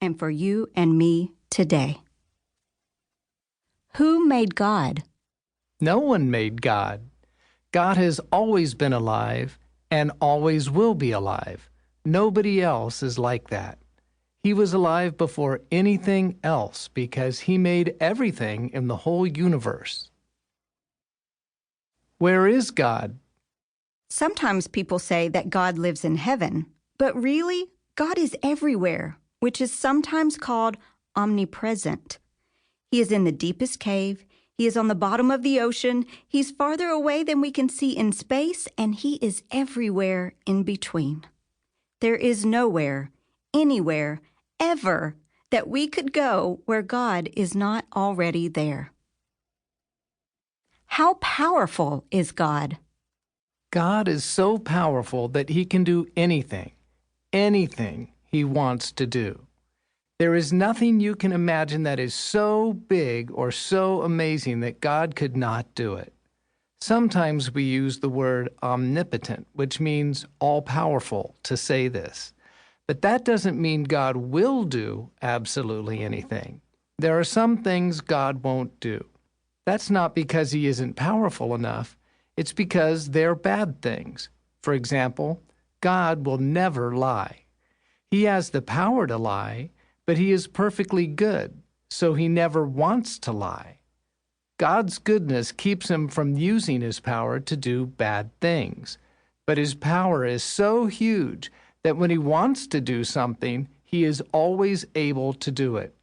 and for you and me today. Who made God? No one made God. God has always been alive and always will be alive. Nobody else is like that. He was alive before anything else because he made everything in the whole universe. Where is God? Sometimes people say that God lives in heaven, but really, God is everywhere, which is sometimes called omnipresent. He is in the deepest cave. He is on the bottom of the ocean. He's farther away than we can see in space, and he is everywhere in between. There is nowhere, anywhere, ever that we could go where God is not already there. How powerful is God? God is so powerful that he can do anything he wants to do. There is nothing you can imagine that is so big or so amazing that God could not do it. Sometimes we use the word omnipotent, which means all-powerful, to say this. But that doesn't mean God will do absolutely anything. There are some things God won't do. That's not because he isn't powerful enough. It's because they're bad things. For example, God will never lie. He has the power to lie, but he is perfectly good, so he never wants to lie. God's goodness keeps him from using his power to do bad things. But his power is so huge that when he wants to do something, he is always able to do it.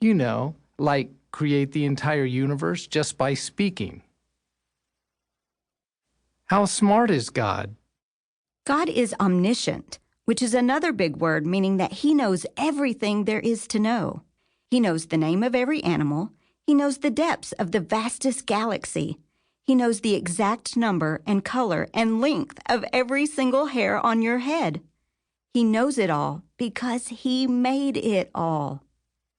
You know, like create the entire universe just by speaking. How smart is God? God is omniscient, which is another big word meaning that he knows everything there is to know. He knows the name of every animal. He knows the depths of the vastest galaxy. He knows the exact number and color and length of every single hair on your head. He knows it all because he made it all.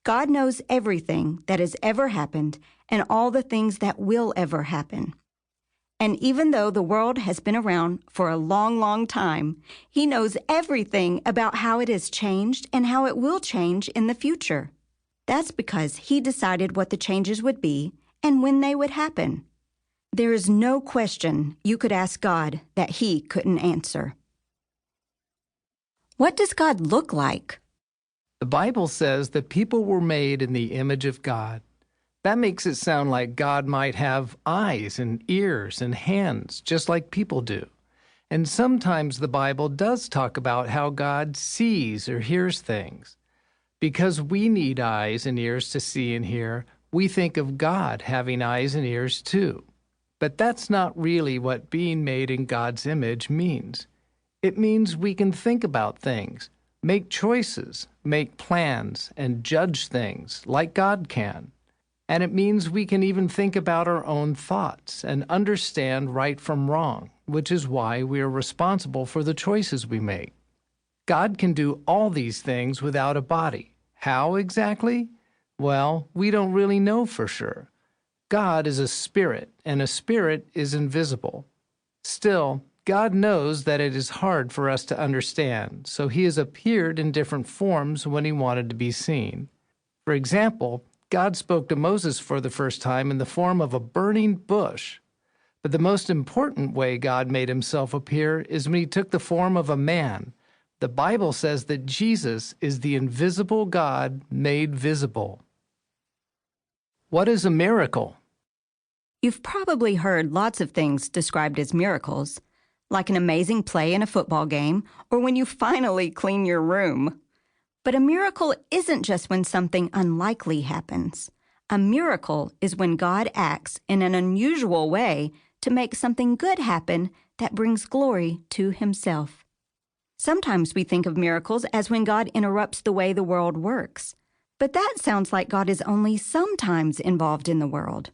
God knows everything that has ever happened and all the things that will ever happen. And even though the world has been around for a long, long time, he knows everything about how it has changed and how it will change in the future. That's because he decided what the changes would be and when they would happen. There is no question you could ask God that he couldn't answer. What does God look like? The Bible says that people were made in the image of God. That makes it sound like God might have eyes and ears and hands, just like people do. And sometimes the Bible does talk about how God sees or hears things. Because we need eyes and ears to see and hear, we think of God having eyes and ears too. But that's not really what being made in God's image means. It means we can think about things, make choices, make plans, and judge things like God can. And it means we can even think about our own thoughts and understand right from wrong, which is why we are responsible for the choices we make. God can do all these things without a body. How exactly? Well, we don't really know for sure. God is a spirit, and a spirit is invisible. Still, God knows that it is hard for us to understand, so he has appeared in different forms when he wanted to be seen. For example, God spoke to Moses for the first time in the form of a burning bush. But the most important way God made himself appear is when he took the form of a man. The Bible says that Jesus is the invisible God made visible. What is a miracle? You've probably heard lots of things described as miracles, like an amazing play in a football game or when you finally clean your room. But a miracle isn't just when something unlikely happens. A miracle is when God acts in an unusual way to make something good happen that brings glory to himself. Sometimes we think of miracles as when God interrupts the way the world works. But that sounds like God is only sometimes involved in the world.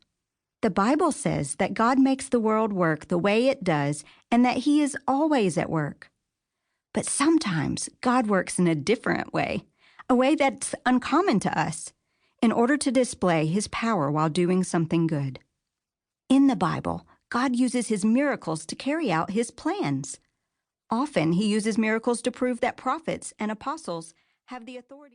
The Bible says that God makes the world work the way it does and that he is always at work. But sometimes God works in a different way, a way that's uncommon to us, in order to display his power while doing something good. In the Bible, God uses his miracles to carry out his plans. Often he uses miracles to prove that prophets and apostles have the authority.